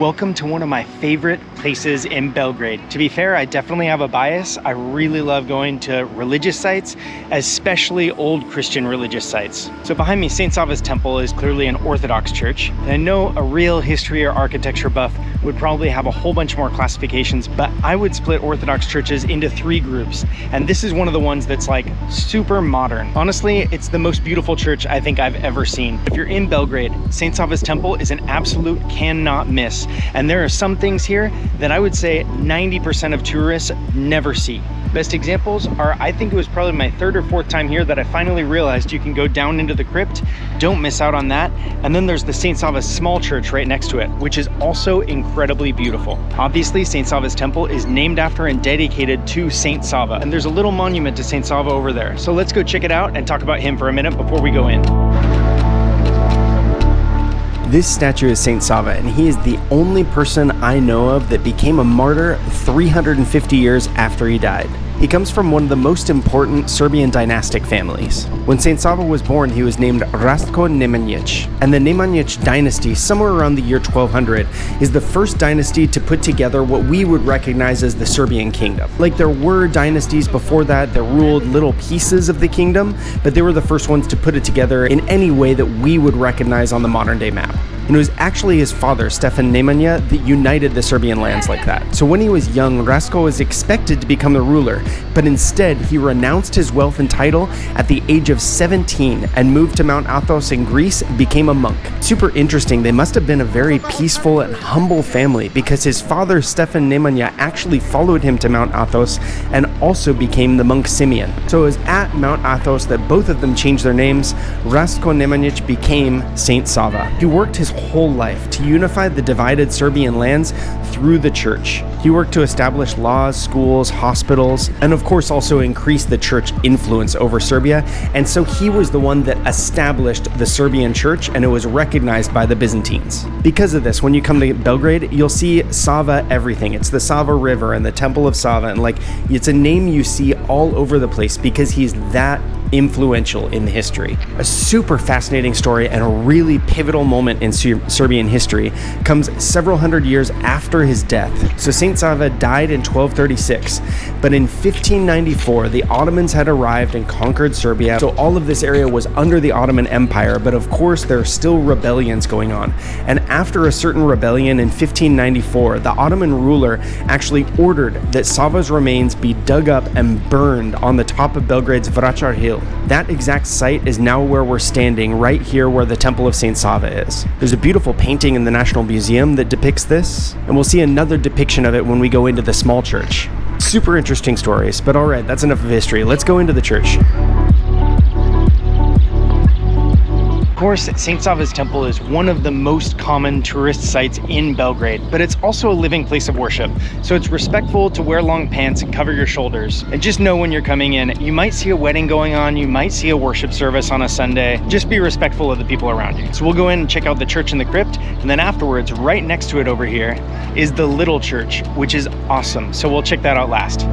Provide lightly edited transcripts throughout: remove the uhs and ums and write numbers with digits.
Welcome to one of my favorite places in Belgrade. To be fair, I definitely have a bias. I really love going to religious sites, especially old Christian religious sites. So behind me, St Sava's Temple is clearly an Orthodox church. And I know a real history or architecture buff would probably have a whole bunch more classifications, but I would split Orthodox churches into 3 groups. And this is one of the ones that's like super modern. Honestly, it's the most beautiful church I think I've ever seen. If you're in Belgrade, St Sava's Temple is an absolute cannot miss. And there are some things here that I would say 90% of tourists never see. Best examples are, I think it was probably my 3rd or 4th time here that I finally realized you can go down into the crypt. Don't miss out on that. And then there's the St Sava small church right next to it, which is also incredibly beautiful. Obviously, St Sava's Temple is named after and dedicated to St Sava. And there's a little monument to St Sava over there. So let's go check it out and talk about him for a minute before we go in. This statue is St Sava, and he is the only person I know of that became a martyr 350 years after he died. He comes from one of the most important Serbian dynastic families. When St Sava was born, he was named Rastko Nemanjić, and the Nemanjić dynasty, somewhere around the year 1200, is the first dynasty to put together what we would recognize as the Serbian kingdom. Like, there were dynasties before that ruled little pieces of the kingdom, but they were the first ones to put it together in any way that we would recognize on the modern day map. And it was actually his father, Stefan Nemanja, that united the Serbian lands like that. So when he was young, Rastko was expected to become the ruler, but instead he renounced his wealth and title at the age of 17 and moved to Mount Athos in Greece and became a monk. Super interesting, they must have been a very peaceful and humble family, because his father, Stefan Nemanja, actually followed him to Mount Athos and also became the monk Simeon. So it was at Mount Athos that both of them changed their names. Rastko Nemanjić became St Sava. He worked his whole life to unify the divided Serbian lands through the church. He worked to establish laws, schools, hospitals, and of course also increase the church influence over Serbia. And so he was the one that established the Serbian church, and it was recognized by the Byzantines. Because of this, when you come to Belgrade, you'll see Sava everything. It's the Sava River and the Temple of Sava, and it's a name you see all over the place because he's that influential in the history. A super fascinating story and a really pivotal moment in Serbian history comes several hundred years after his death. So St Sava died in 1236, but in 1594 the Ottomans had arrived and conquered Serbia. So all of this area was under the Ottoman Empire, but of course there are still rebellions going on. And after a certain rebellion in 1594, the Ottoman ruler actually ordered that Sava's remains be dug up and burned on the top of Belgrade's Vračar Hill. That exact site is now where we're standing, right here where the Temple of St Sava is. There's a beautiful painting in the National Museum that depicts this, and we'll see another depiction of it when we go into the small church. Super interesting stories, but alright, that's enough of history. Let's go into the church. Of course, St Sava's Temple is one of the most common tourist sites in Belgrade, but it's also a living place of worship. So it's respectful to wear long pants and cover your shoulders. And just know when you're coming in, you might see a wedding going on, you might see a worship service on a Sunday. Just be respectful of the people around you. So we'll go in and check out the church and the crypt, and then afterwards, right next to it over here, is the little church, which is awesome. So we'll check that out last.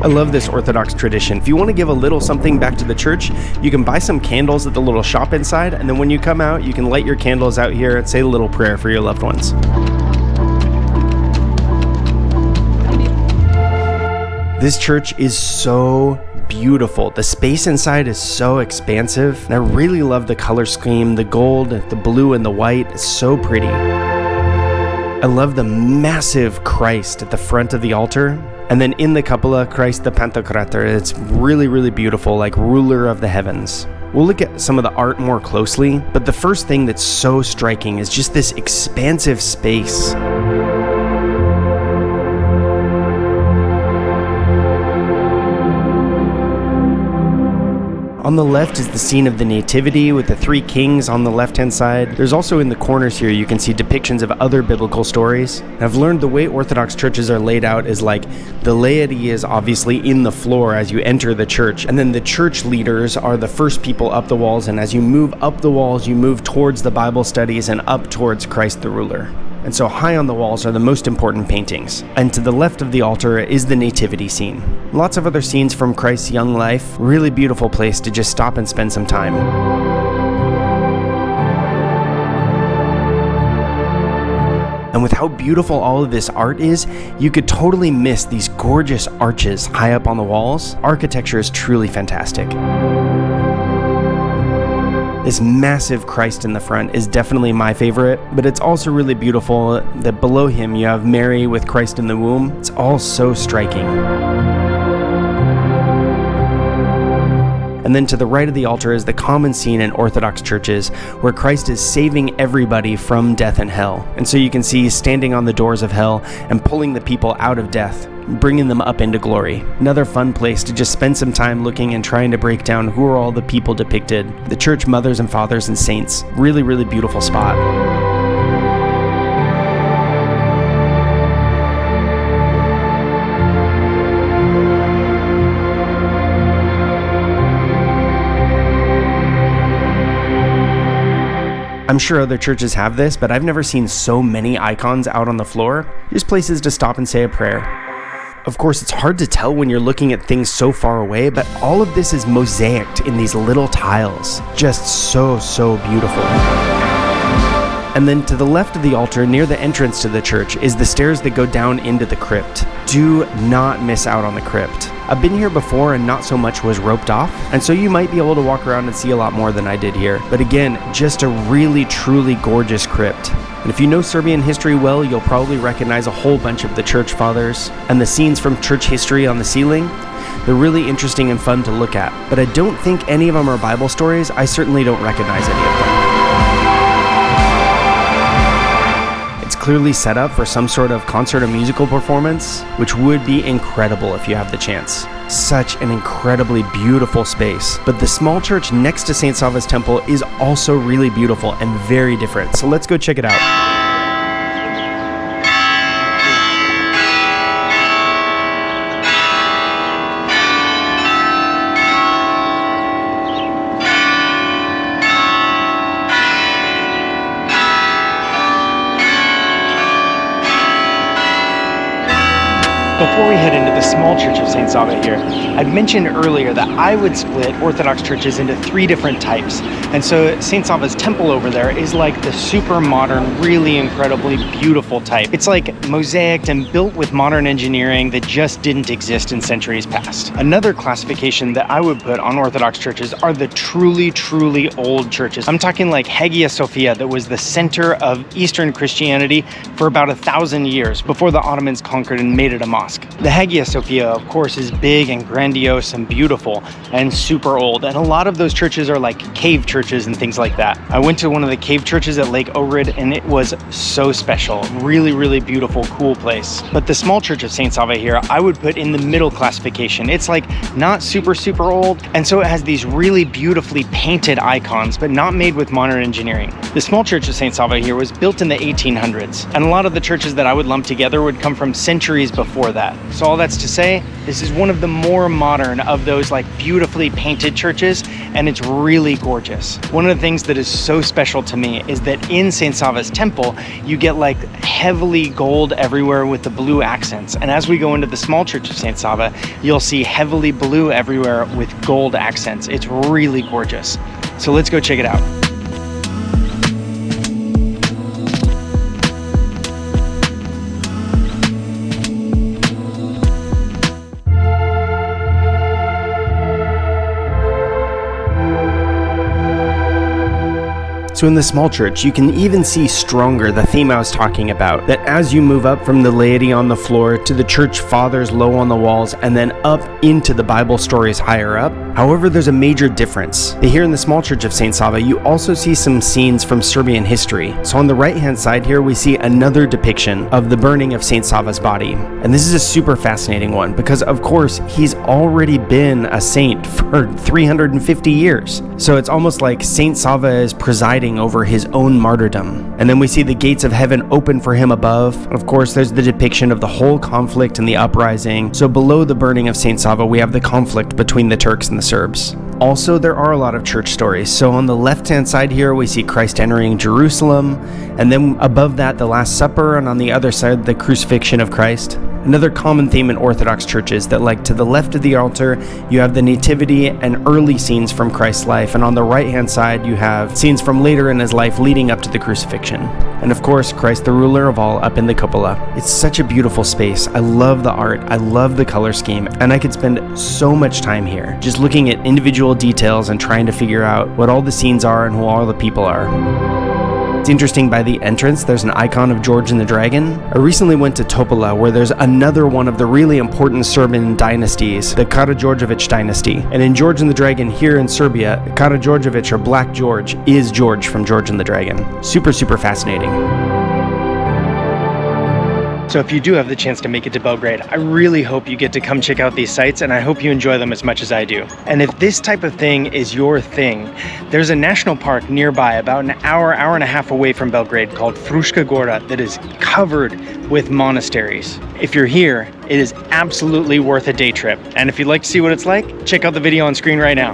I love this Orthodox tradition. If you want to give a little something back to the church, you can buy some candles at the little shop inside, and then when you come out, you can light your candles out here and say a little prayer for your loved ones. This church is so beautiful. The space inside is so expansive, and I really love the color scheme, the gold, the blue, and the white. It's so pretty. I love the massive Christ at the front of the altar. And then in the cupola, Christ the Pantocrator. It's really, really beautiful, like ruler of the heavens. We'll look at some of the art more closely, but the first thing that's so striking is just this expansive space. On the left is the scene of the Nativity with the 3 kings on the left-hand side. There's also in the corners here, you can see depictions of other biblical stories. And I've learned the way Orthodox churches are laid out is like the laity is obviously in the floor as you enter the church, and then the church leaders are the first people up the walls, and as you move up the walls, you move towards the Bible studies and up towards Christ the ruler. And so high on the walls are the most important paintings. And to the left of the altar is the nativity scene. Lots of other scenes from Christ's young life. Really beautiful place to just stop and spend some time. And with how beautiful all of this art is, you could totally miss these gorgeous arches high up on the walls. Architecture is truly fantastic. This massive Christ in the front is definitely my favorite, but it's also really beautiful that below him you have Mary with Christ in the womb. It's all so striking. And then to the right of the altar is the common scene in Orthodox churches where Christ is saving everybody from death and hell. And so you can see he's standing on the doors of hell and pulling the people out of death, bringing them up into glory. Another fun place to just spend some time looking and trying to break down who are all the people depicted. The church mothers and fathers and saints. Really, really beautiful spot. I'm sure other churches have this, but I've never seen so many icons out on the floor. Just places to stop and say a prayer. Of course, it's hard to tell when you're looking at things so far away, but all of this is mosaicked in these little tiles. Just so beautiful. And then to the left of the altar, near the entrance to the church, is the stairs that go down into the crypt. Do not miss out on the crypt. I've been here before and not so much was roped off, and so you might be able to walk around and see a lot more than I did here. But again, just a really, truly gorgeous crypt. And if you know Serbian history well, you'll probably recognize a whole bunch of the church fathers, and the scenes from church history on the ceiling. They're really interesting and fun to look at, but I don't think any of them are Bible stories. I certainly don't recognize any of them. Clearly set up for some sort of concert or musical performance, which would be incredible if you have the chance. Such an incredibly beautiful space. But the small church next to St Sava's Temple is also really beautiful and very different. So let's go check it out. Before we head into the small church of St Sava here, I'd mentioned earlier that I would split Orthodox churches into 3 different types. And so St Sava's Temple over there is like the super modern, really incredibly beautiful type. It's like mosaicked and built with modern engineering that just didn't exist in centuries past. Another classification that I would put on Orthodox churches are the truly, truly old churches. I'm talking like Hagia Sophia, that was the center of Eastern Christianity for about 1,000 years before the Ottomans conquered and made it a mosque. The Hagia Sophia, of course, is big and grandiose and beautiful and super old, and a lot of those churches are like cave churches and things like that. I went to one of the cave churches at Lake Ohrid, and it was so special. Really, really beautiful, cool place. But the small church of St Sava here, I would put in the middle classification. It's like not super old, and so it has these really beautifully painted icons, but not made with modern engineering. The small church of St Sava here was built in the 1800s, and a lot of the churches that I would lump together would come from centuries before that. So all that's to say, this is one of the more modern of those like beautifully painted churches, and it's really gorgeous. One of the things that is so special to me is that in St Sava's Temple, you get like heavily gold everywhere with the blue accents. And as we go into the small church of St Sava, you'll see heavily blue everywhere with gold accents. It's really gorgeous. So let's go check it out. So in the small church, you can even see stronger the theme I was talking about, that as you move up from the laity on the floor to the church fathers low on the walls and then up into the Bible stories higher up. However, there's a major difference. Here in the small church of St Sava, you also see some scenes from Serbian history. So on the right hand side here, we see another depiction of the burning of St Sava's body. And this is a super fascinating one because of course he's already been a saint for 350 years. So it's almost like St Sava is presiding over his own martyrdom. And then we see the gates of heaven open for him above. Of course, there's the depiction of the whole conflict and the uprising. So below the burning of St Sava, we have the conflict between the Turks and the Serbs. Also, there are a lot of church stories. So on the left-hand side here, we see Christ entering Jerusalem, and then above that, the Last Supper, and on the other side, the crucifixion of Christ. Another common theme in Orthodox churches that, like, to the left of the altar, you have the nativity and early scenes from Christ's life, and on the right-hand side, you have scenes from later in his life leading up to the crucifixion. And of course, Christ the ruler of all up in the cupola. It's such a beautiful space. I love the art, I love the color scheme, and I could spend so much time here, just looking at individual details and trying to figure out what all the scenes are and who all the people are. It's interesting, by the entrance, there's an icon of George and the Dragon. I recently went to Topola, where there's another one of the really important Serbian dynasties, the Karađorđević dynasty. And in George and the Dragon here in Serbia, Karađorđević, or Black George, is George from George and the Dragon. Super, super fascinating. So if you do have the chance to make it to Belgrade, I really hope you get to come check out these sites, and I hope you enjoy them as much as I do. And if this type of thing is your thing, there's a national park nearby, about an hour and a half away from Belgrade, called Fruška Gora, that is covered with monasteries. If you're here, it is absolutely worth a day trip. And if you'd like to see what it's like, check out the video on screen right now.